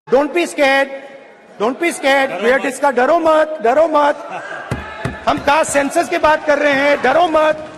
Don't be scared, don't be scared. Wait इसका डरो मत, डरो मत। हम कास्ट सेंसस की बात कर रहे हैं, डरो मत।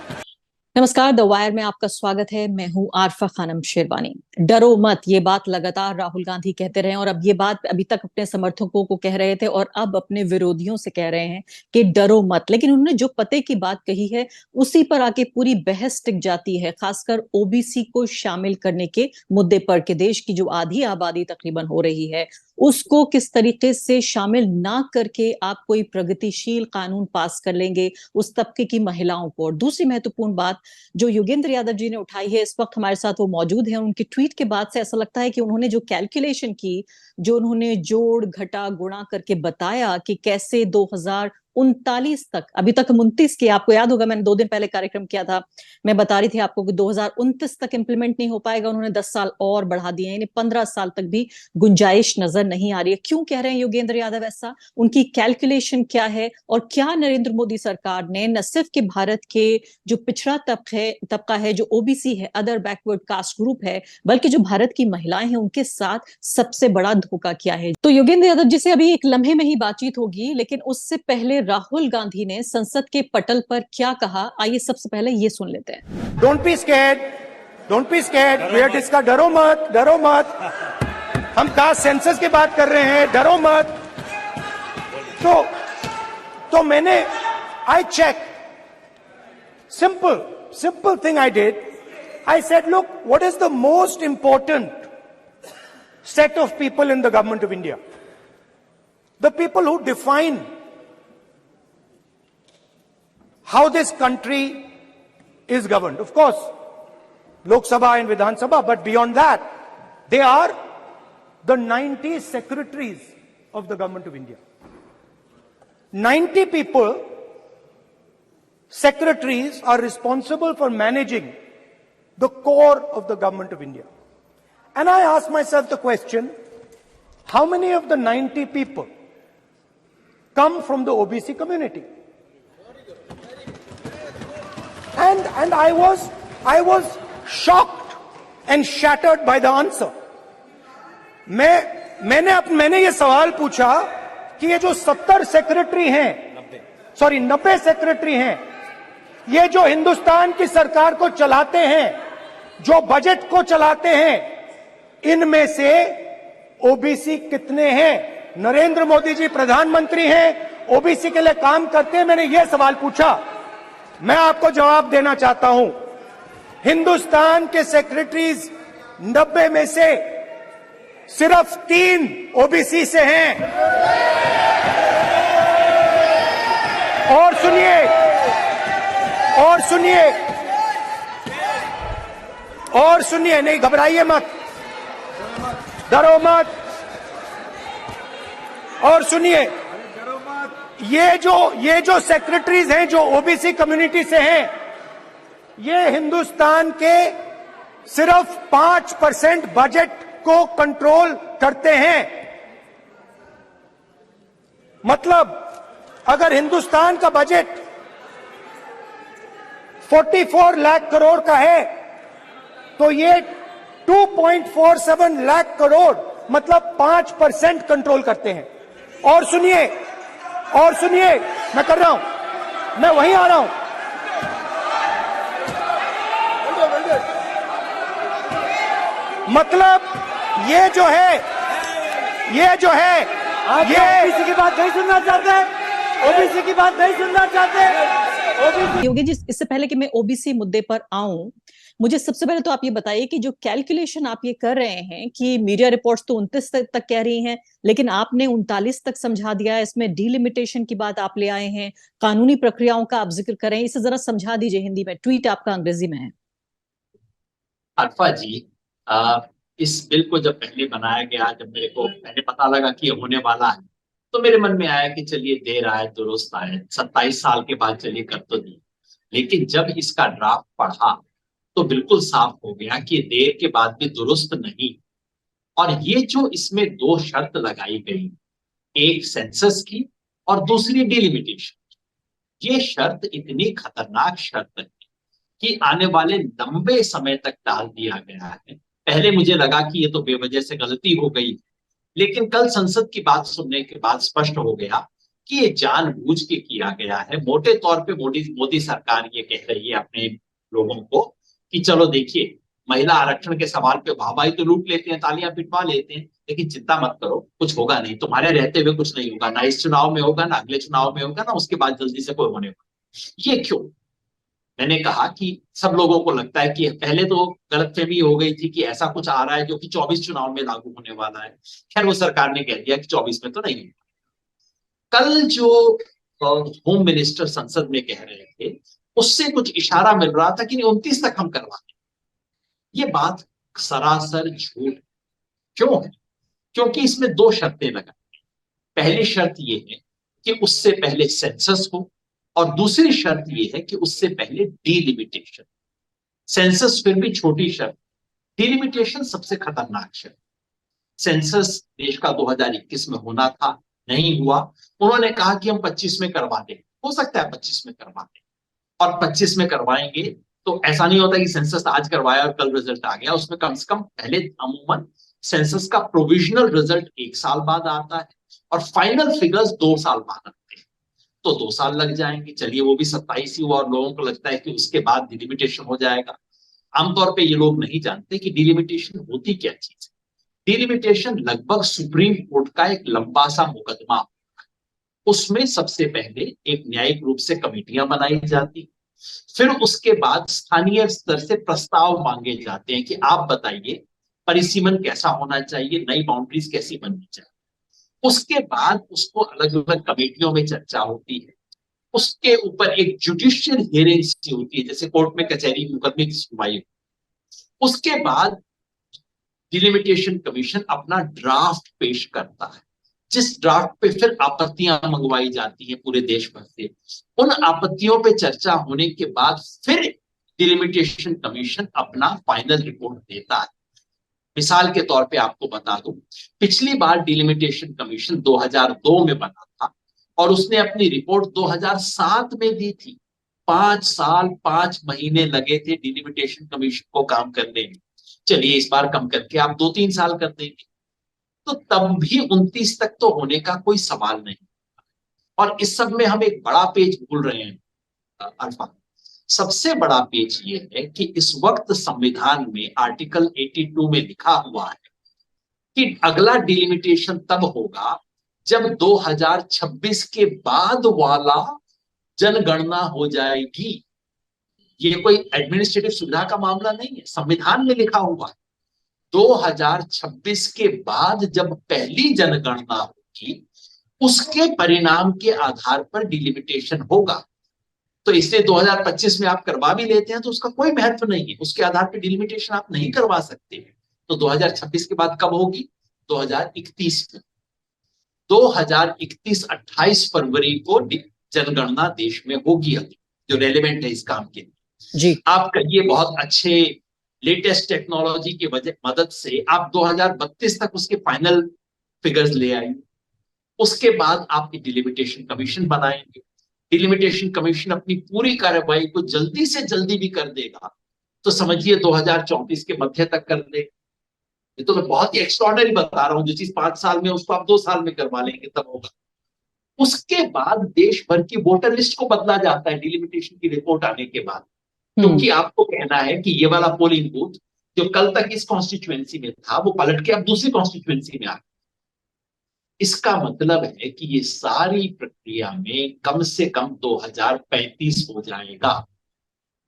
नमस्कार, द वायर में आपका स्वागत है। मैं हूं आरफा खानम शेरवानी। डरो मत, ये बात लगातार राहुल गांधी कहते रहे और अब ये बात अभी तक अपने समर्थकों को कह रहे थे और अब अपने विरोधियों से कह रहे हैं कि डरो मत। लेकिन उन्होंने जो पते की बात कही है उसी पर आके पूरी बहस टिक जाती है, खासकर ओबीसी को शामिल करने के मुद्दे पर कि देश की जो आधी आबादी तकरीबन हो रही है उसको किस तरीके से शामिल ना करके आप कोई प्रगतिशील कानून पास कर लेंगे उस तबके की महिलाओं को। और दूसरी महत्वपूर्ण बात जो योगेंद्र यादव जी ने उठाई है, इस वक्त हमारे साथ वो मौजूद हैं। उनकी ट्वीट के बाद से ऐसा लगता है कि उन्होंने जो कैलकुलेशन की, जो उन्होंने जोड़ घटा गुणा करके बताया कि कैसे 2039 तक, अभी तक 29 की, आपको याद होगा मैंने 2 दिन पहले कार्यक्रम किया था, मैं बता रही थी आपको कि 2029 तक इंप्लीमेंट नहीं हो पाएगा। उन्होंने 10 साल और बढ़ा दिए, यानी 15 साल तक भी गुंजाइश नजर नहीं आ रही है। क्यों कह रहे हैं योगेंद्र यादव ऐसा? उनकी कैलकुलेशन क्या है? और क्या नरेंद्र मोदी सरकार ने न सिर्फ के भारत के जो पिछड़ा तबका है, जो ओबीसी है, अदर बैकवर्ड कास्ट ग्रुप है, बल्कि जो भारत की महिलाएं हैं उनके साथ सबसे बड़ा धोखा किया है? तो योगेंद्र यादव जी से अभी एक लम्हे में ही बातचीत होगी, लेकिन उससे पहले राहुल गांधी ने संसद के पटल पर क्या कहा, आइए सबसे पहले ये सुन लेते हैं। Don't be scared, don't be scared. Wait इसका डरो मत, डरो मत। हम कास्ट सेंसस की बात कर रहे हैं, डरो मत। तो मैंने I check, simple thing I did. I said, look, what is the most important set of people in the government of India? The people who define how this country is governed. Of course, Lok Sabha and Vidhan Sabha, but beyond that, they are the 90 secretaries of the government of India. 90 people, secretaries, are responsible for managing the core of the government of India. And I asked myself the question, how many of the 90 people come from the OBC community? And I was shocked and shattered by the answer. मैंने ये सवाल पूछा कि ये जो 70 secretary हैं, 90 secretary हैं, ये जो हिंदुस्तान की सरकार को चलाते हैं, जो बजट को चलाते हैं, इनमें से ओबीसी कितने हैं? नरेंद्र मोदी जी प्रधानमंत्री हैं, ओबीसी के लिए काम करते हैं। मैंने ये सवाल पूछा। मैं आपको जवाब देना चाहता हूं, हिंदुस्तान के सेक्रेटरीज 90 में से सिर्फ 3 ओबीसी से हैं। और सुनिए, नहीं घबराइए मत, डरो मत। और सुनिए, ये जो सेक्रेटरीज हैं जो ओबीसी कम्युनिटी से हैं, ये हिंदुस्तान के सिर्फ 5% बजट को कंट्रोल करते हैं। मतलब अगर हिंदुस्तान का बजट 44 लाख करोड़ का है तो ये 2.47 लाख करोड़, मतलब 5% कंट्रोल करते हैं। और सुनिए, मैं कर रहा हूं, मैं वहीं आ रहा हूं। मतलब ये जो है ओबीसी की बात नहीं सुनना चाहते, ओबीसी की बात नहीं सुनना चाहते। योगी जी, इससे पहले कि मैं ओबीसी मुद्दे पर आऊं, मुझे सबसे पहले तो आप ये बताइए कि जो कैलकुलेशन आप ये कर रहे हैं कि मीडिया रिपोर्ट्स तो 29 तक कह रही हैं, लेकिन आपने 39 तक समझा दिया है, इसमें डिलिमिटेशन की बात आप ले आए हैं, कानूनी प्रक्रियाओं का आप जिक्र करें, इसे जरा समझा दीजिए हिंदी में। ट्वीट आपका अंग्रेजी में है। अल्फा जी, इस बिल को जब पहले बनाया गया, जब मेरे को पहले पता लगा कि ये होने वाला है, तो मेरे मन में आया कि चलिए देर आए दुरुस्त आए, 27 साल के बाद चलिए कर तो दी। लेकिन जब इसका ड्राफ्ट पढ़ा तो बिल्कुल साफ हो गया कि देर के बाद भी दुरुस्त नहीं। और ये जो इसमें 2 शर्त लगाई गई, एक सेंसस की और दूसरी डिलिमिटेशन, ये शर्त इतनी खतरनाक शर्त है कि आने वाले लंबे समय तक टाल दिया गया है। पहले मुझे लगा कि ये तो बेवजह से गलती हो गई, लेकिन कल संसद की बात सुनने के बाद स्पष्ट हो गया कि ये जानबूझ के किया गया है। मोटे तौर पे मोदी सरकार ये कह रही है अपने लोगों को कि चलो देखिए, महिला आरक्षण के सवाल पे वाहवाही तो लूट लेते हैं, तालियां पिटवा लेते हैं, लेकिन चिंता मत करो, कुछ होगा नहीं, तुम्हारे रहते हुए कुछ नहीं होगा, ना इस चुनाव में होगा, ना अगले चुनाव में होगा, ना उसके बाद जल्दी से कोई होने वाला। ये क्यों? मैंने कहा कि सब लोगों को लगता है कि पहले तो गलतफहमी हो गई थी कि ऐसा कुछ आ रहा है जो कि 24 चुनाव में लागू होने वाला है। खैर, वो सरकार ने कह दिया कि 24 में तो नहीं होगा। कल जो होम मिनिस्टर संसद में कह रहे थे, उससे कुछ इशारा मिल रहा था कि 29 तक हम करवा दें। ये बात सरासर झूठ। क्यों है? क्योंकि इसमें दो शर्तें लगा। पहली शर्त ये है कि उससे पहले सेंसस हो, और दूसरी शर्त ये है कि उससे पहले डिलिमिटेशन। सेंसस फिर भी छोटी शर्त, डिलिमिटेशन सबसे खतरनाक शर्त। सेंसस देश का 2021 में होना था, नहीं हुआ। उन्होंने कहा कि हम 25 में करवा दें। हो सकता है 25 में करवा दें, और 25 में करवाएंगे तो ऐसा नहीं होता कि सेंसस आज करवाया और कल रिजल्ट आ गया। उसमें कम से कम पहले अमूमन सेंसस का प्रोविजनल रिजल्ट 1 साल बाद आता है, और फाइनल फिगर्स 2 साल बाद आते हैं, तो 2 साल लग जाएंगे। चलिए, वो भी 27 ही हुआ, और लोगों को लगता है कि उसके बाद डिलिमिटेशन हो जाएगा। आमतौर पर ये लोग नहीं जानते कि डिलिमिटेशन होती क्या चीज है। डिलिमिटेशन लगभग सुप्रीम कोर्ट का एक लंबा सा मुकदमा, उसमें सबसे पहले एक न्यायिक रूप से कमेटियां बनाई जाती, फिर उसके बाद स्थानीय स्तर से प्रस्ताव मांगे जाते हैं कि आप बताइए परिसीमन कैसा होना चाहिए, नई बाउंड्रीज कैसी बननी चाहिए। उसके बाद उसको अलग अलग कमेटियों में चर्चा होती है, उसके ऊपर एक जुडिशियल हियरिंग होती है, जैसे कोर्ट में कचहरी मुकदमे की सुनवाई। उसके बाद डिलिमिटेशन कमीशन अपना ड्राफ्ट पेश करता है, जिस ड्राफ्ट पे फिर आपत्तियां मंगवाई जाती हैं पूरे देश भर से। उन आपत्तियों पे चर्चा होने के बाद फिर डिलिमिटेशन कमीशन अपना फाइनल रिपोर्ट देता है। मिसाल के तौर पे आपको बता दूं, पिछली बार डिलिमिटेशन कमीशन 2002 में बना था, और उसने अपनी रिपोर्ट 2007 में दी थी। 5 साल 5 महीने लगे थे डिलिमिटेशन कमीशन को काम करने में। चलिए, इस बार कम करके आप 2-3 साल कर देंगे, तो तब भी 29 तक तो होने का कोई सवाल नहीं। और इस सब में हम एक बड़ा पेज भूल रहे हैं अल्फा। सबसे बड़ा पेज ये है कि इस वक्त संविधान में आर्टिकल 82 में लिखा हुआ है कि अगला डिलिमिटेशन तब होगा जब 2026 के बाद वाला जनगणना हो जाएगी। ये कोई एडमिनिस्ट्रेटिव सुविधा का मामला नहीं है, संविधान में लिखा हुआ है 2026 के बाद जब पहली जनगणना होगी, उसके परिणाम के आधार पर डिलिमिटेशन होगा। तो इसलिए 2025 में आप करवा भी लेते हैं तो उसका कोई महत्व नहीं है, उसके आधार पर डिलिमिटेशन आप नहीं करवा सकते। तो 2026 के बाद कब होगी? 2031 में। 2031 28 फरवरी को जनगणना देश में होगी, अभी जो रेलेवेंट है इस काम के लिए। जी, आप कहिए बहुत अच्छे लेटेस्ट टेक्नोलॉजी की मदद से आप 2032 तक उसके फाइनल फिगर्स ले आएंगे। उसके बाद आप डिलिमिटेशन कमीशन बनाएंगे। डिलिमिटेशन कमीशन अपनी पूरी कार्रवाई को जल्दी से जल्दी भी कर देगा, तो समझिए 2034 के मध्य तक कर देगा। ये तो मैं बहुत ही एक्स्ट्रॉर्डिनरी बता रहा हूं, जो चीज 5 साल में उसको आप 2 साल में करवा लेंगे तब होगा। उसके बाद देश भर की वोटर लिस्ट को बदला जाता है डिलिमिटेशन की रिपोर्ट आने के बाद, क्योंकि आपको कहना है कि ये वाला पोलिंग बूथ जो कल तक इस कॉन्स्टिट्यूएंसी में था, वो पलट के अब दूसरी कॉन्स्टिट्यूएंसी में आ गया। इसका मतलब है कि ये सारी प्रक्रिया में कम से कम 2035 हो जाएगा,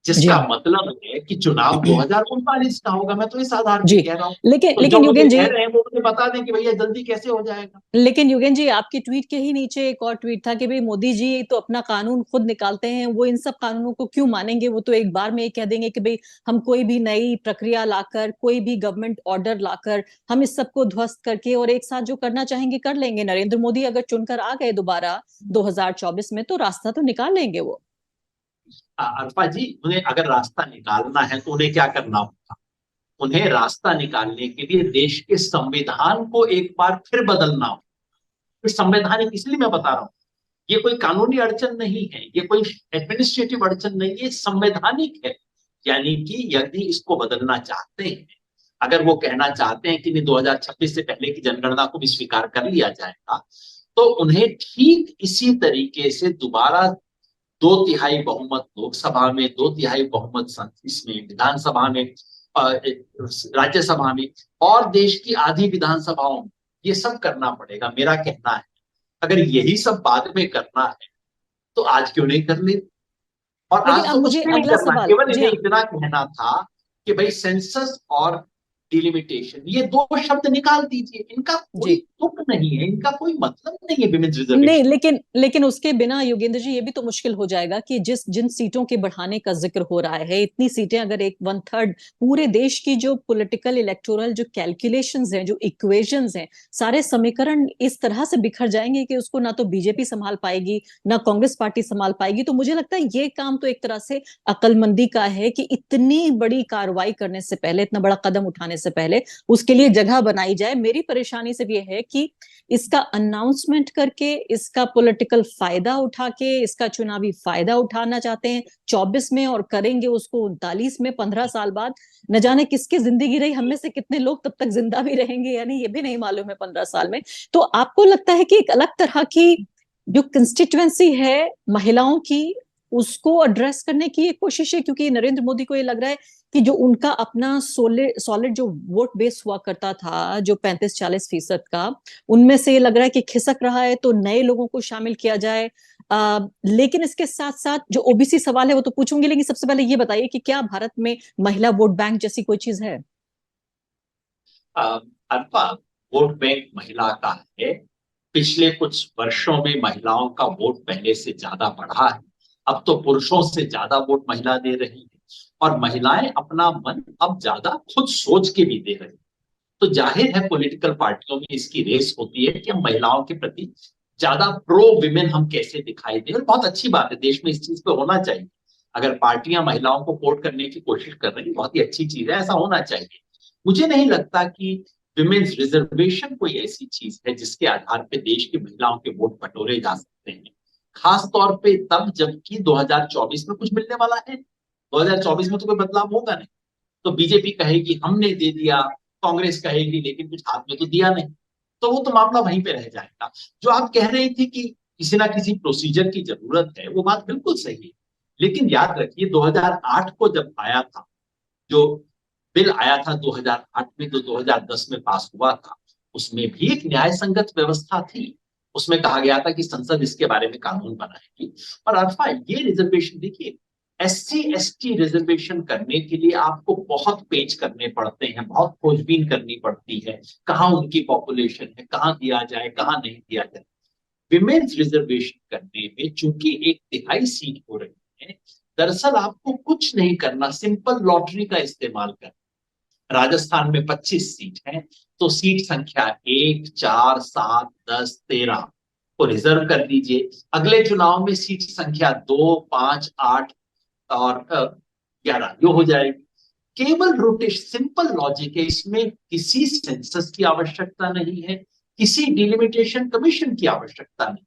जिसका मतलब है कि चुनाव 2039 का होगा। मैं तो इस आधार पर कह रहा हूँ। लेकिन युगेन जी कह रहे हैं वो मुझे बता दें कि भैया जल्दी कैसे हो जाएगा। लेकिन युगेन जी, आपके ट्वीट के ही नीचे एक और ट्वीट था कि भाई मोदी जी तो अपना कानून खुद निकालते हैं, वो इन सब कानूनों को क्यों मानेंगे? वो तो एक बार में ये कह देंगे कि भाई हम कोई भी नई प्रक्रिया लाकर, कोई भी गवर्नमेंट ऑर्डर लाकर हम इस सबको ध्वस्त करके और एक साथ जो करना चाहेंगे कर लेंगे। नरेंद्र मोदी अगर चुनकर आ गए दोबारा 2024 में, तो रास्ता तो निकाल लेंगे वो। अल्फा जी, उन्हें अगर रास्ता निकालना है तो उन्हें क्या करना होगा? उन्हें रास्ता निकालने के लिए देश के संविधान को एक बार फिर बदलना होगा। संवैधानिक, इसलिए मैं बता रहा हूं, ये कोई कानूनी अड़चन नहीं है, ये कोई एडमिनिस्ट्रेटिव अड़चन नहीं है, संवैधानिक है। यानी कि यदि इसको बदलना चाहते हैं अगर वो कहना चाहते हैं कि नहीं 2026 से पहले की जनगणना को भी स्वीकार कर लिया जाएगा, तो उन्हें ठीक इसी तरीके से दोबारा 2/3 बहुमत लोकसभा में, 2/3 बहुमत इसमें विधानसभा में, राज्यसभा में और देश की आधी विधानसभाओं में ये सब करना पड़ेगा। मेरा कहना है अगर यही सब बाद में करना है तो आज क्यों नहीं कर ले। और लेकिन आज अब तो मुझे कुछ भी नहीं अगला करना, सवाल, केवल जी इन्हें हाँ, इतना कहना था कि भाई सेंसस और डिलिमिटेशन ये दो शब्द निकाल दीजिए, इनका कोई जी तुक नहीं है, इनका कोई मतलब नहीं है विमेंस नहीं, रिजर्वेशन। लेकिन उसके बिना योगेंद्र जी ये भी तो मुश्किल हो जाएगा कि जिन सीटों के बढ़ाने का जिक्र हो रहा है, इतनी सीटें अगर एक 1/3 पूरे देश की जो पॉलिटिकल इलेक्टोरल जो कैलकुलेशंस हैं, जो इक्वेशंस हैं, सारे समीकरण इस तरह से बिखर जाएंगे कि उसको ना तो बीजेपी संभाल पाएगी ना कांग्रेस पार्टी संभाल पाएगी। तो मुझे लगता है ये काम तो एक तरह से अक्लमंदी का है कि इतनी बड़ी कार्रवाई करने से पहले, इतना बड़ा कदम उठाने से पहले उसके लिए जगह बनाई जाए। मेरी परेशानी सिर्फ ये है कि इसका अनाउंसमेंट करके, इसका पॉलिटिकल फायदा उठा के, इसका चुनावी फायदा उठाना चाहते हैं 24 में और करेंगे उसको 39 में, 15 साल बाद। न जाने किसकी जिंदगी रही, हम में से कितने लोग तब तक जिंदा भी रहेंगे या नहीं, ये भी नहीं मालूम है 15 साल में। तो आपको लगता है कि एक अलग तरह की जो कंस्टिट्यूएंसी है महिलाओं की, उसको एड्रेस करने की एक कोशिश है? क्योंकि नरेंद्र मोदी को ये लग रहा है कि जो उनका अपना सॉलिड जो वोट बेस हुआ करता था, जो 35-40% का, उनमें से ये लग रहा है कि खिसक रहा है, तो नए लोगों को शामिल किया जाए। लेकिन इसके साथ साथ जो ओबीसी सवाल है वो तो पूछूंगी, लेकिन सबसे पहले ये बताइए कि क्या भारत में महिला वोट बैंक जैसी कोई चीज है? अल्पा, वोट बैंक महिला का है। पिछले कुछ वर्षों में महिलाओं का वोट पहले से ज्यादा बढ़ा है। अब तो पुरुषों से ज्यादा वोट महिला दे रही है और महिलाएं अपना मन अब ज्यादा खुद सोच के भी दे रही है। तो जाहिर है पॉलिटिकल पार्टियों में इसकी रेस होती है कि हम महिलाओं के प्रति ज्यादा प्रो विमेन हम कैसे दिखाई दें। और बहुत अच्छी बात है, देश में इस चीज पे होना चाहिए। अगर पार्टियां महिलाओं को वोट करने की कोशिश कर रही है, बहुत ही अच्छी चीज है, ऐसा होना चाहिए। मुझे नहीं लगता कि विमेन्स रिजर्वेशन कोई ऐसी चीज है जिसके आधार पे देश की महिलाओं के वोट बटोरे जा सकते हैं, खास तौर पे तब जबकि 2024 में कुछ मिलने वाला है। 2024 में तो कोई बदलाव होगा नहीं। तो बीजेपी कहेगी हमने दे दिया, कांग्रेस कहेगी लेकिन कुछ हाथ में तो दिया नहीं, तो वो तो मामला वहीं पे रह जाएगा। जो आप कह रही थी कि किसी ना किसी प्रोसीजर की जरूरत है, वो बात बिल्कुल सही है। लेकिन याद रखिए 2008 को जब आया था, जो बिल आया था 2008 में, जो 2010 में पास हुआ था, उसमें भी एक न्याय संगत व्यवस्था थी। उसमें कहा गया था कि संसद इसके बारे में कानून बनाएगी। और अल्फा, ये रिजर्वेशन देखिए, SC ST रिजर्वेशन करने के लिए आपको बहुत पेच करने पड़ते हैं, बहुत खोजबीन करनी पड़ती है, कहाँ उनकी पॉपुलेशन है, कहाँ दिया जाए, कहाँ नहीं दिया जाए। विमेन्स रिजर्वेशन करने में चूंकि 1/3 सीट हो रही है, दरअसल आपको कुछ नहीं करना, सिंपल लॉटरी का इस्तेमाल करना। राजस्थान में 25 सीट है, तो सीट संख्या 1, 4, 7, 10, 13 को रिजर्व कर दीजिए। अगले चुनाव में सीट संख्या 2, 5, 8 और 11 जो हो जाएगी। केवल रोटेशन, सिंपल लॉजिक है, इसमें किसी सेंसस की आवश्यकता नहीं है, किसी डिलिमिटेशन कमीशन की आवश्यकता नहीं।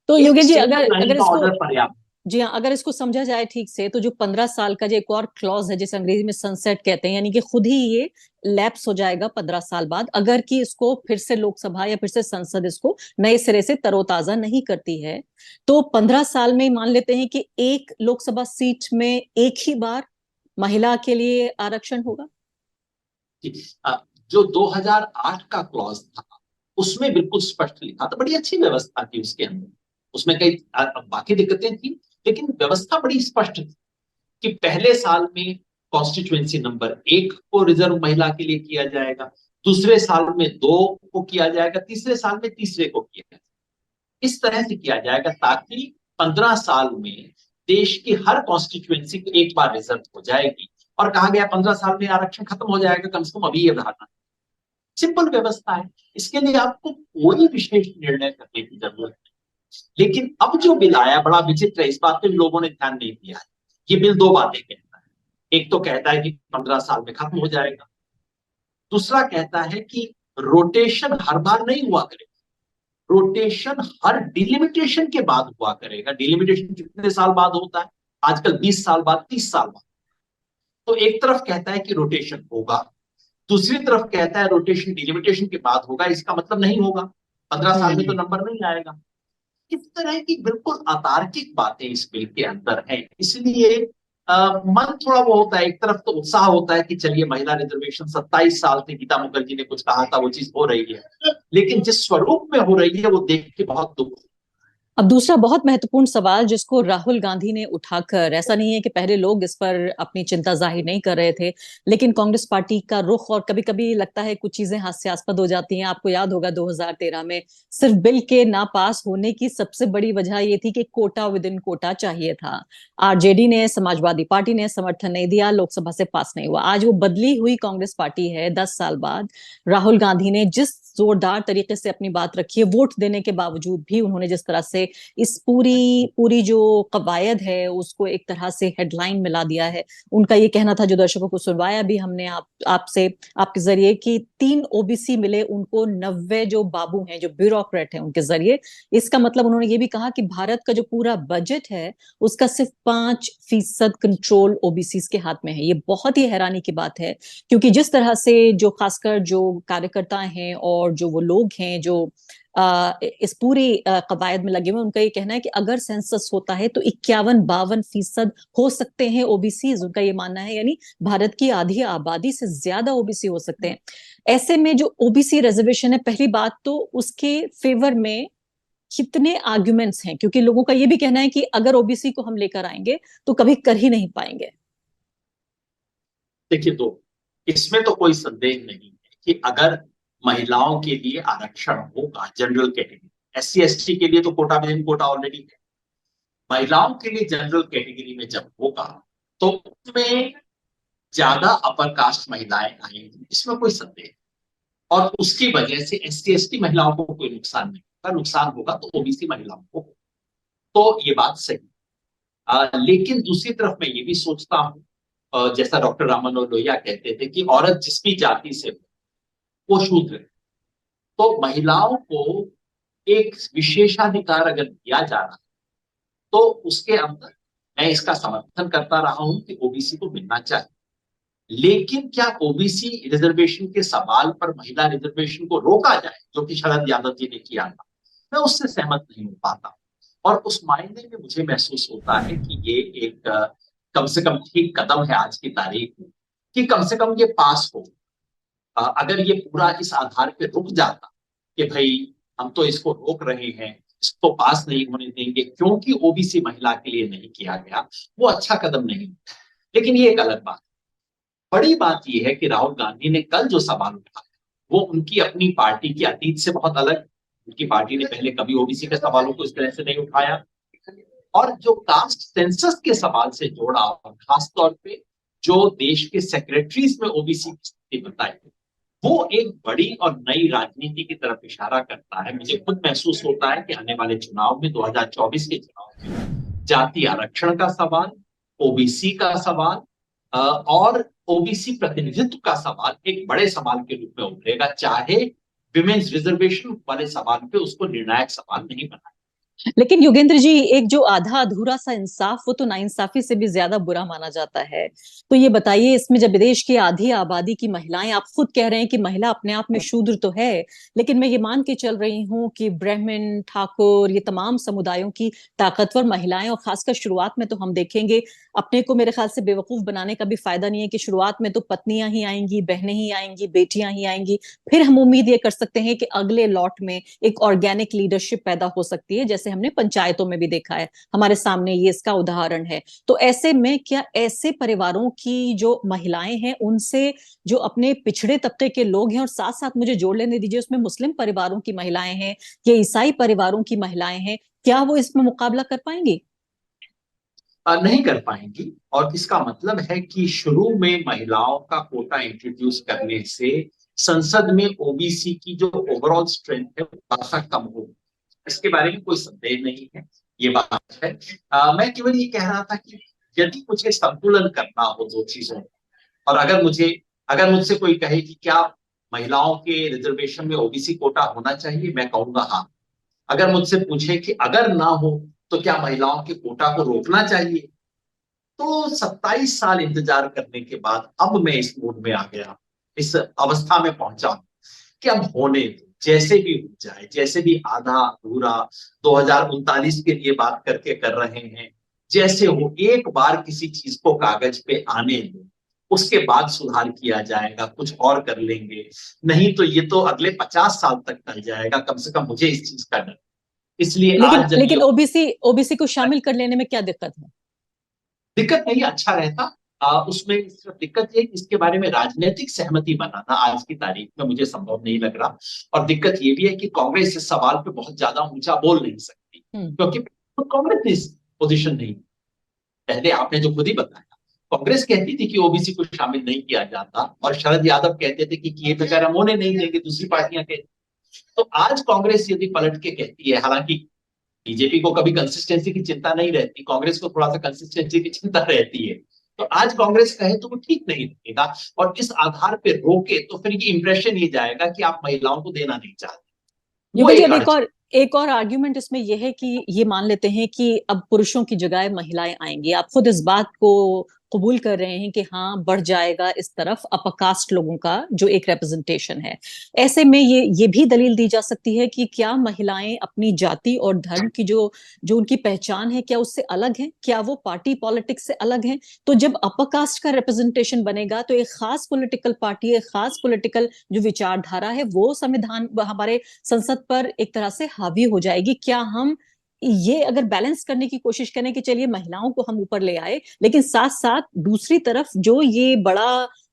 तो एक योगेश जी, सिंगल अगर लाइन अगर का इसको, ऑर्डर पर्याप्त। जी हाँ, अगर इसको समझा जाए ठीक से, तो जो 15 साल का जो एक और क्लॉज है जिसे अंग्रेजी में सनसेट कहते हैं, यानी कि खुद ही ये लैप्स हो जाएगा 15 साल बाद, अगर कि इसको फिर से लोकसभा या फिर से संसद इसको नए सिरे से तरोताजा नहीं करती है, तो 15 साल में मान लेते हैं कि एक लोकसभा सीट में एक ही बार महिला के लिए आरक्षण होगा। जो 2008 का क्लॉज था उसमें बिल्कुल स्पष्ट लिखा था, बड़ी अच्छी व्यवस्था थी उसके अंदर। उसमें कई बाकी दिक्कतें थी, लेकिन व्यवस्था बड़ी स्पष्ट थी कि पहले साल में कॉन्स्टिट्यूएंसी नंबर 1 को रिजर्व महिला के लिए किया जाएगा, दूसरे साल में 2 को किया जाएगा, तीसरे साल में तीसरे को किया जाएगा। इस तरह से किया जाएगा ताकि 15 साल में देश की हर कॉन्स्टिट्यूएंसी को एक बार रिजर्व हो जाएगी। और कहा गया 15 साल में आरक्षण खत्म हो जाएगा, कम से कम अभी ये धारणा। सिंपल व्यवस्था है, इसके लिए आपको कोई विशेष निर्णय करने की जरूरत नहीं। लेकिन अब जो बिल आया बड़ा विचित्र है, इस बात पे लोगों ने ध्यान नहीं दिया है। ये बिल दो बातें कहता है, एक तो कहता है कि 15 साल में खत्म हो जाएगा, दूसरा कहता है कि रोटेशन हर बार नहीं हुआ करेगा, रोटेशन हर डिलिमिटेशन के बाद हुआ करेगा। डिलिमिटेशन कितने साल बाद होता है आजकल? 20 साल बाद, 30 साल बाद। तो एक तरफ कहता है कि रोटेशन होगा, दूसरी तरफ कहता है रोटेशन डिलिमिटेशन के बाद होगा, इसका मतलब नहीं होगा, 15 साल में तो नंबर नहीं आएगा। इस तरह की बिल्कुल अतार्किक बातें इस बिल के अंदर हैं। इसलिए मन थोड़ा वो होता है, एक तरफ तो उत्साह होता है कि चलिए महिला रिजर्वेशन 27 साल से गीता मुखर्जी ने कुछ कहा था वो चीज हो रही है, लेकिन जिस स्वरूप में हो रही है वो देख के बहुत दुख। अब दूसरा बहुत महत्वपूर्ण सवाल जिसको राहुल गांधी ने उठाकर, ऐसा नहीं है कि पहले लोग इस पर अपनी चिंता जाहिर नहीं कर रहे थे, लेकिन कांग्रेस पार्टी का रुख, और कभी कभी लगता है कुछ चीजें हास्यास्पद हो जाती हैं। आपको याद होगा 2013 में सिर्फ बिल के ना पास होने की सबसे बड़ी वजह ये थी कि कोटा विद इन कोटा चाहिए था। आरजेडी ने, समाजवादी पार्टी ने समर्थन नहीं दिया, लोकसभा से पास नहीं हुआ। आज वो बदली हुई कांग्रेस पार्टी है। 10 साल बाद राहुल गांधी ने जिस जोरदार तरीके से अपनी बात रखी है, वोट देने के बावजूद भी उन्होंने जिस तरह से इस पूरी जो कवायद है उसको एक तरह से हेडलाइन मिला दिया है। उनका ये कहना था, जो दर्शकों को सुनवाया भी हमने आपसे, आपके जरिए, कि 3 ओबीसी मिले उनको 90 जो बाबू हैं, जो ब्यूरोक्रेट हैं, उनके जरिए। इसका मतलब उन्होंने ये भी कहा कि भारत का जो पूरा बजट है उसका सिर्फ 5% कंट्रोल ओबीसी के हाथ में है। ये बहुत ही हैरानी की बात है, क्योंकि जिस तरह से जो खासकर जो कार्यकर्ता हैं और जो वो लोग हैं जो इस पूरी कवायद में लगे हुए, उनका ये कहना है कि अगर सेंसस होता है तो 51-52% हो सकते हैं ओबीसी। उनका ये मानना है, यानी भारत की आधी आबादी से ज्यादा ओबीसी हो सकते हैं। ऐसे में जो ओबीसी रिजर्वेशन है, पहली बात तो उसके फेवर में कितने आर्ग्यूमेंट्स हैं, क्योंकि लोगों का ये भी कहना है कि अगर ओबीसी को हम लेकर आएंगे तो कभी कर ही नहीं पाएंगे। देखिए, तो इसमें तो कोई संदेह नहीं है कि अगर महिलाओं के लिए आरक्षण होगा जनरल कैटेगरी, SC ST के लिए तो कोटा विद कोटा ऑलरेडी है, महिलाओं के लिए जनरल कैटेगरी में जब होगा तो उसमें ज्यादा अपर कास्ट महिलाएं आएंगी, इसमें कोई संदेह नहीं। और उसकी वजह से SC ST महिलाओं को कोई नुकसान नहीं होगा, नुकसान होगा तो ओबीसी महिलाओं को। तो ये बात सही। लेकिन दूसरी तरफ मैं ये भी सोचता हूं, जैसा डॉक्टर राम मनोहर लोहिया कहते थे कि औरत जिस भी जाति से वो शूद्र है, तो महिलाओं को एक विशेषाधिकार अगर दिया जा रहा है तो उसके अंदर मैं इसका समर्थन करता रहा हूं कि ओबीसी को मिलना चाहिए। लेकिन क्या ओबीसी रिजर्वेशन के सवाल पर महिला रिजर्वेशन को रोका जाए, जो कि शरद यादव जी ने किया था, मैं उससे सहमत नहीं हो पाता। और उस मायने में मुझे महसूस होता है कि ये एक कम से कम ठीक कदम है आज की तारीख में, कि कम से कम ये पास हो। अगर ये पूरा इस आधार पे रुक जाता कि भाई हम तो इसको रोक रहे हैं, इसको पास नहीं होने देंगे क्योंकि ओबीसी महिला के लिए नहीं किया गया, वो अच्छा कदम नहीं। लेकिन ये एक अलग बात। बड़ी बात यह है कि राहुल गांधी ने कल जो सवाल उठाया वो उनकी अपनी पार्टी की अतीत से बहुत अलग। उनकी पार्टी ने पहले कभी ओबीसी के सवालों को इस तरह से नहीं उठाया, और जो कास्ट सेंसस के सवाल से जोड़ा, और खासतौर पे जो देश के सेक्रेटरीज में ओबीसी की स्थिति बताई, वो एक बड़ी और नई राजनीति की तरफ इशारा करता है। मुझे खुद महसूस होता है कि आने वाले चुनाव में, 2024 के चुनाव में, जाति आरक्षण का सवाल, ओबीसी का सवाल और ओबीसी प्रतिनिधित्व का सवाल एक बड़े सवाल के रूप में उभरेगा, चाहे विमेन्स रिजर्वेशन वाले सवाल पे उसको निर्णायक सवाल नहीं बनाया। लेकिन योगेंद्र जी, एक जो आधा अधूरा सा इंसाफ, वो तो नाइंसाफी से भी ज्यादा बुरा माना जाता है। तो ये बताइए, इसमें जब देश की आधी आबादी की महिलाएं, आप खुद कह रहे हैं कि महिला अपने आप में शूद्र तो है, लेकिन मैं ये मान के चल रही हूँ कि ब्राह्मण, ठाकुर, ये तमाम समुदायों की ताकतवर महिलाएं, और खासकर शुरुआत में तो हम देखेंगे, अपने को मेरे ख्याल से बेवकूफ बनाने का भी फायदा नहीं है कि शुरुआत में तो पत्नियां ही आएंगी, बहनें ही आएंगी, बेटियां ही आएंगी, फिर हम उम्मीद ये कर सकते हैं कि अगले लॉट में एक ऑर्गेनिक लीडरशिप पैदा हो सकती है, जैसे हमने पंचायतों में भी देखा है। हमारे सामने ये इसका उदाहरण है। तो ऐसे में क्या ऐसे परिवारों की जो महिलाएं हैं, उनसे जो अपने पिछड़े तबके के लोग हैं, और साथ साथ मुझे जोड़ लेने दीजिए, उसमें मुस्लिम परिवारों की महिलाएं हैं या ईसाई परिवारों की महिलाएं हैं, क्या वो इसमें मुकाबला कर पाएंगी? नहीं कर पाएंगी। और इसका मतलब है कि शुरू में महिलाओं का कोटा इंट्रोड्यूस करने से संसद में ओबीसी की जो ओवरऑल स्ट्रेंथ है वो खासा कम होगी, इसके बारे में कोई संदेह नहीं है, ये बात है। मैं केवल ये कह रहा था कि यदि मुझे संतुलन करना हो दो चीजों, और अगर मुझसे कोई कहे कि क्या महिलाओं के रिजर्वेशन में ओबीसी कोटा होना चाहिए, मैं कहूंगा हाँ। अगर मुझसे पूछे कि अगर ना हो तो क्या महिलाओं के कोटा को रोकना चाहिए, तो 27 साल इंतजार करने के बाद अब मैं इस मूड में आ गया इस अवस्था में पहुंचा हूं कि अब होने दो, जैसे भी हो जाए, जैसे भी आधा अधूरा 2039 के लिए बात करके कर रहे हैं, जैसे हो एक बार किसी चीज को कागज पे आने दो, उसके बाद सुधार किया जाएगा, कुछ और कर लेंगे। नहीं तो ये तो अगले 50 साल तक टल जाएगा, कम से कम मुझे इस चीज का डर। इसलिए लेकिन आज जब ये लेकिन ओबीसी को शामिल कर लेने में क्या दिक्कत है? दिक्कत नहीं, अच्छा रहता। उसमें सिर्फ दिक्कत ये कि इसके बारे में राजनीतिक सहमति बनाना आज की तारीख में मुझे संभव नहीं लग रहा। और दिक्कत ये भी है कि कांग्रेस इस सवाल पे बहुत ज्यादा ऊंचा बोल नहीं सकती, क्योंकि कांग्रेस इस पोजीशन नहीं। पहले आपने जो खुद ही बताया, कांग्रेस कहती थी कि ओबीसी को शामिल नहीं किया जाता, और शरद यादव कहते थे कि ये बगैर हम होने नहीं देंगे, दूसरी पार्टियां कहती। तो आज कांग्रेस यदि पलट के कहती है, हालांकि बीजेपी को कभी कंसिस्टेंसी की चिंता नहीं रहती, कांग्रेस को थोड़ा सा कंसिस्टेंसी की चिंता रहती है, तो आज कांग्रेस कहे तो वो ठीक नहीं लगेगा, और इस आधार पे रोके तो फिर ये इंप्रेशन ये जाएगा कि आप महिलाओं को देना नहीं चाहते। वो युगल जी, अब एक एक और आर्ग्यूमेंट इसमें यह है कि ये मान लेते हैं कि अब पुरुषों की जगह महिलाएं आएंगी, आप खुद इस बात को कबूल कर रहे हैं कि हाँ बढ़ जाएगा इस तरफ अपर कास्ट लोगों का जो एक रिप्रेजेंटेशन है। ऐसे में ये भी दलील दी जा सकती है कि क्या महिलाएं अपनी जाति और धर्म की जो जो उनकी पहचान है क्या उससे अलग है, क्या वो पार्टी पॉलिटिक्स से अलग है? तो जब अपर कास्ट का रिप्रेजेंटेशन बनेगा तो एक खास पॉलिटिकल पार्टी, एक खास पॉलिटिकल जो विचारधारा है वो संविधान हमारे संसद पर एक तरह से हावी हो जाएगी। क्या हम ये अगर बैलेंस करने की कोशिश करें कि चलिए महिलाओं को हम ऊपर ले आए, लेकिन साथ साथ दूसरी तरफ जो ये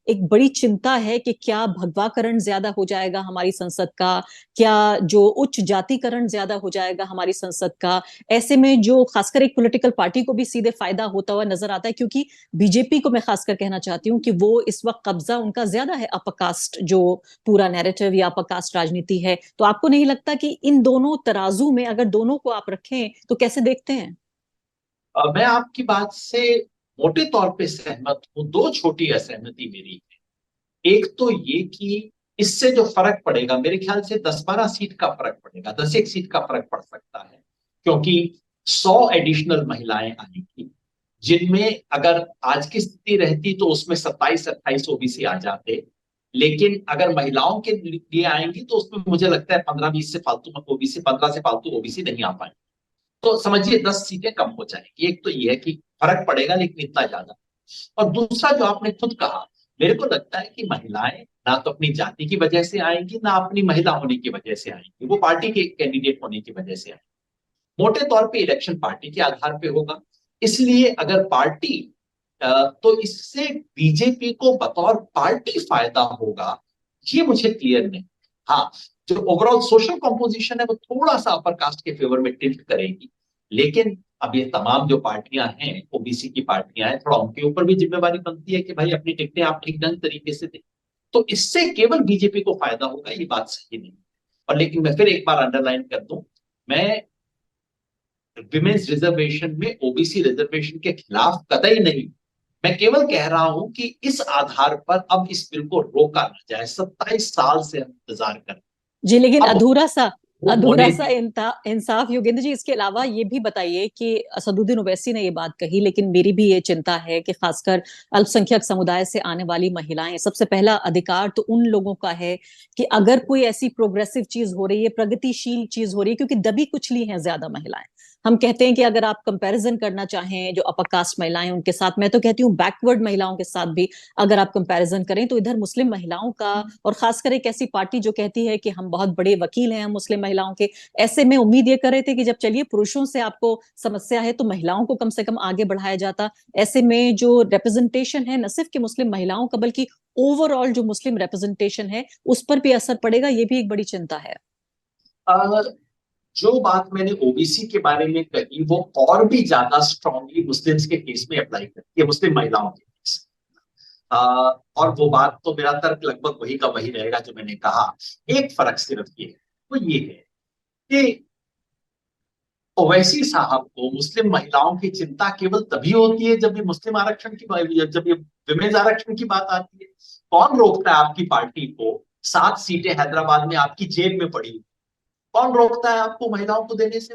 एक बड़ी चिंता है कि क्या भगवाकरण ज्यादा हो जाएगा हमारी संसद का, क्या जो उच्च जातिकरण ज्यादा हो जाएगा हमारी संसद का? ऐसे में जो खासकर एक पॉलिटिकल पार्टी को भी सीधे फायदा होता हुआ नजर आता है, क्योंकि बीजेपी को मैं खासकर कहना चाहती हूँ कि वो इस वक्त कब्जा उनका ज्यादा है अपर कास्ट जो पूरा नैरेटिव या अपर कास्ट राजनीति है। तो आपको नहीं लगता कि इन दोनों तराजू में अगर दोनों को आप रखें तो कैसे देखते हैं? मैं आपकी बात से मोटे तौर पे सहमत हूं। दो छोटी असहमति मेरी है। एक तो ये कि इससे जो फर्क पड़ेगा, मेरे ख्याल से 10-12 सीट का फर्क पड़ेगा, 10 सीट का फर्क पड़ सकता है, क्योंकि 100 एडिशनल महिलाएं आएंगी, जिनमें अगर आज की स्थिति रहती तो उसमें 27-28 ओबीसी आ जाते। लेकिन अगर महिलाओं के लिए आएंगी तो उसमें मुझे लगता है 15-20 से फालतू ओबीसी, 15 से फालतू ओबीसी नहीं आ पाएंगे। तो समझिए 10 सीटें कम हो जाएंगी। एक तो ये है कि फर्क पड़ेगा, लेकिन इतना ज्यादा। और दूसरा जो आपने खुद कहा, मेरे को लगता है कि महिलाएं ना तो अपनी जाति की वजह से आएंगी, ना अपनी महिला होने की वजह से आएंगी, वो पार्टी के कैंडिडेट होने की वजह से आएंगी। मोटे तौर पे इलेक्शन पार्टी के आधार पे होगा। इसलिए अगर पार्टी तो इससे बीजेपी को बतौर पार्टी फायदा होगा, ये मुझे क्लियर नहीं। हाँ, जो ओवरऑल सोशल कॉम्पोजिशन है वो थोड़ा सा अपर कास्ट के फेवर में टिल्ट करेगी, लेकिन अब ये तमाम जो पार्टियां हैं, ओबीसी की पार्टियां हैं, थोड़ा उनके ऊपर भी जिम्मेवारी बनती है कि भाई अपनी टिकटें आप ठीक ढंग तरीके से दें। तो इससे केवल बीजेपी को फायदा होगा, ये बात सही नहीं। और लेकिन मैं फिर एक बार अंडरलाइन कर दूं, मैं विमेन्स रिजर्वेशन में ओबीसी रिजर्वेशन के खिलाफ कतई नहीं। मैं केवल कह रहा हूं कि इस आधार पर अब इस बिल को रोका ना जाए। 27 साल से हम इंतजार कर, जी, लेकिन अब वो अधूरा होने सा इंसाफ योगेंद्र जी। इसके अलावा ये भी बताइए कि असदुद्दीन ओवैसी ने ये बात कही, लेकिन मेरी भी ये चिंता है कि खासकर अल्पसंख्यक समुदाय से आने वाली महिलाएं, सबसे पहला अधिकार तो उन लोगों का है कि अगर कोई ऐसी प्रोग्रेसिव चीज हो रही है, प्रगतिशील चीज हो रही है, क्योंकि दबी कुचली हैं ज्यादा महिलाएं। हम कहते हैं कि अगर आप कंपैरिजन करना चाहें जो अपर कास्ट महिलाएं उनके साथ, मैं तो कहती हूँ बैकवर्ड महिलाओं के साथ भी अगर आप कंपैरिजन करें, तो इधर मुस्लिम महिलाओं का, और खासकर एक ऐसी पार्टी जो कहती है कि हम बहुत बड़े वकील हैं हम मुस्लिम महिलाओं के, ऐसे में उम्मीद ये कर रहे थे कि जब चलिए पुरुषों से आपको समस्या है तो महिलाओं को कम से कम आगे बढ़ाया जाता। ऐसे में जो रिप्रेजेंटेशन है न सिर्फ कि मुस्लिम महिलाओं का बल्कि ओवरऑल जो मुस्लिम रिप्रेजेंटेशन है उस पर भी असर पड़ेगा, ये भी एक बड़ी चिंता है। जो बात मैंने ओबीसी के बारे में कही वो और भी ज्यादा स्ट्रांगली मुस्लिम्स के केस में अप्लाई करती है, मुस्लिम महिलाओं के केस। और वो बात तो मेरा तर्क लगभग वही का वही रहेगा जो मैंने कहा। एक फर्क सिर्फ ये है, वो ये है कि ओवैसी साहब को मुस्लिम महिलाओं की चिंता केवल तभी होती है जब ये मुस्लिम आरक्षण की, जब ये विमेंस आरक्षण की बात आती है। कौन रोकता है आपकी पार्टी को? 7 सीटें हैदराबाद में आपकी जेब में पड़ी, कौन रोकता है आपको महिलाओं को देने से?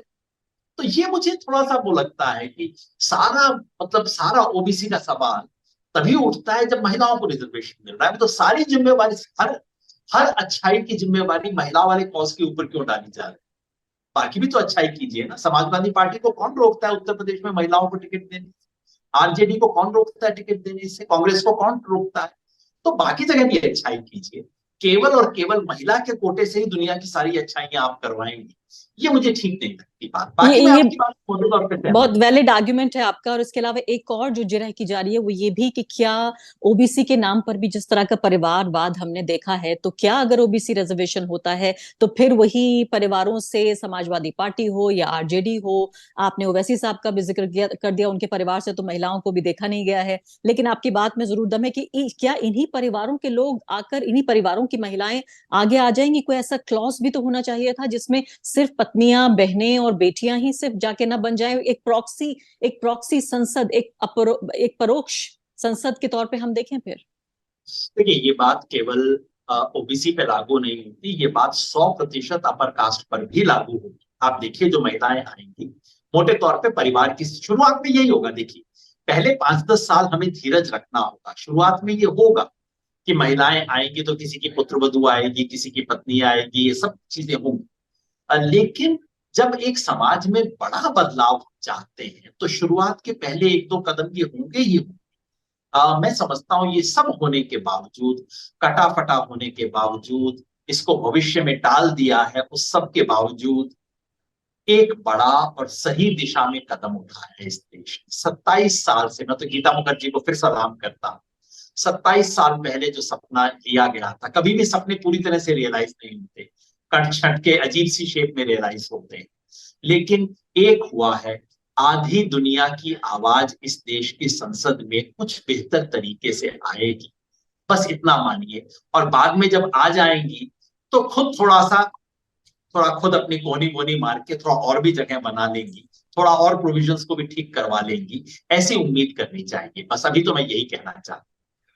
तो ये मुझे थोड़ा सा वो लगता है कि सारा ओबीसी का सवाल तभी उठता है जब महिलाओं को रिजर्वेशन मिल रहा है। तो सारी जिम्मेवारी, हर अच्छाई की जिम्मेवारी महिला वाले कॉज के ऊपर क्यों डाली जा रही है? बाकी भी तो अच्छाई कीजिए ना। समाजवादी पार्टी को कौन रोकता है उत्तर प्रदेश में महिलाओं को टिकट देने से? आरजेडी को कौन रोकता है टिकट देने से? कांग्रेस को कौन रोकता है? तो बाकी जगह भी अच्छाई कीजिए। केवल और केवल महिला के कोटे से ही दुनिया की सारी अच्छाइयां आप करवाएंगे, ये मुझे ठीक नहीं लगती बात। बाकी मैं आपकी बात मोटे तौर पे बहुत वैलिड आर्ग्यूमेंट है आपका। और इसके अलावा एक और जो जिरह की जा रही है वो ये भी कि क्या ओबीसी के नाम पर भी जिस तरह का परिवारवाद हमने देखा है, तो क्या अगर ओबीसी रिजर्वेशन होता है तो फिर वही परिवारों से समाजवादी पार्टी हो या आरजेडी हो, आपने ओवैसी साहब का भी जिक्र कर दिया, उनके परिवार से तो महिलाओं को भी देखा नहीं गया है, लेकिन आपकी बात में जरूर दम है कि क्या इन्हीं परिवारों के लोग आकर, इन्हीं परिवारों की महिलाएं आगे आ जाएंगी? कोई ऐसा क्लॉज भी तो होना चाहिए था जिसमें सिर्फ पत्नियां, बहनें और बेटियां ही सिर्फ जाके ना बन जाए एक प्रॉक्सी संसद, एक परोक्ष संसद के तौर पे हम देखें फिर। देखिए, ये बात केवल ओबीसी पे लागू नहीं होती, ये बात 100% अपर कास्ट पर भी लागू होगी। आप देखिए जो महिलाएं आएंगी, मोटे तौर पे परिवार की शुरुआत में यही होगा। देखिए, पहले 5-10 साल हमें धीरज रखना होगा। शुरुआत में ये होगा कि महिलाएं आएंगी तो किसी की पुत्रवधू आएगी, किसी की पत्नी आएगी, ये सब चीजें होंगी। लेकिन जब एक समाज में बड़ा बदलाव चाहते हैं तो शुरुआत के पहले 1-2 कदम ये होंगे ही होंगे। मैं समझता हूं ये सब होने के बावजूद, कटाफटा होने के बावजूद, इसको भविष्य में टाल दिया है, उस सब के बावजूद एक बड़ा और सही दिशा में कदम उठाया है इस देश ने। 27 साल से, मैं तो गीता मुखर्जी को फिर सलाम करता हूं, 27 साल पहले जो सपना लिया गया था, कभी भी सपने पूरी तरह से रियलाइज नहीं होते, कट छट के अजीब सी शेप में रियलाइज होते हैं, लेकिन एक हुआ है, आधी दुनिया की आवाज इस देश की संसद में कुछ बेहतर तरीके से आएगी, बस इतना मानिए। और बाद में जब आ जाएंगी तो थोड़ा खुद अपनी कोहनी वोनी मार के थोड़ा और भी जगह बना लेंगी, थोड़ा और प्रोविजंस को भी ठीक करवा लेंगी, ऐसी उम्मीद करनी चाहिए। बस अभी तो मैं यही कहना चाहता हूँ।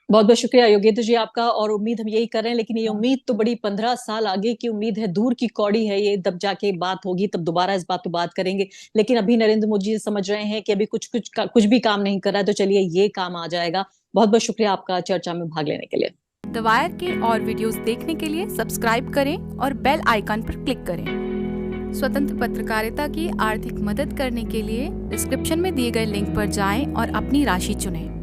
बहुत बहुत शुक्रिया योगेंद्र जी आपका। और उम्मीद हम यही कर रहे हैं, लेकिन ये उम्मीद तो बड़ी 15 साल आगे की उम्मीद है, दूर की कौड़ी है ये। तब जाके बात होगी, तब दोबारा इस बात पे बात करेंगे। लेकिन अभी नरेंद्र मोदी जी समझ रहे हैं कि अभी कुछ भी काम नहीं कर रहा है, तो चलिए ये काम आ जाएगा। बहुत बहुत शुक्रिया आपका चर्चा में भाग लेने के लिए। द वायर के और वीडियोस देखने के लिए सब्सक्राइब करें और बेल आइकन पर क्लिक करें। स्वतंत्र पत्रकारिता की आर्थिक मदद करने के लिए डिस्क्रिप्शन में दिए गए लिंक पर जाएं और अपनी राशि चुनें।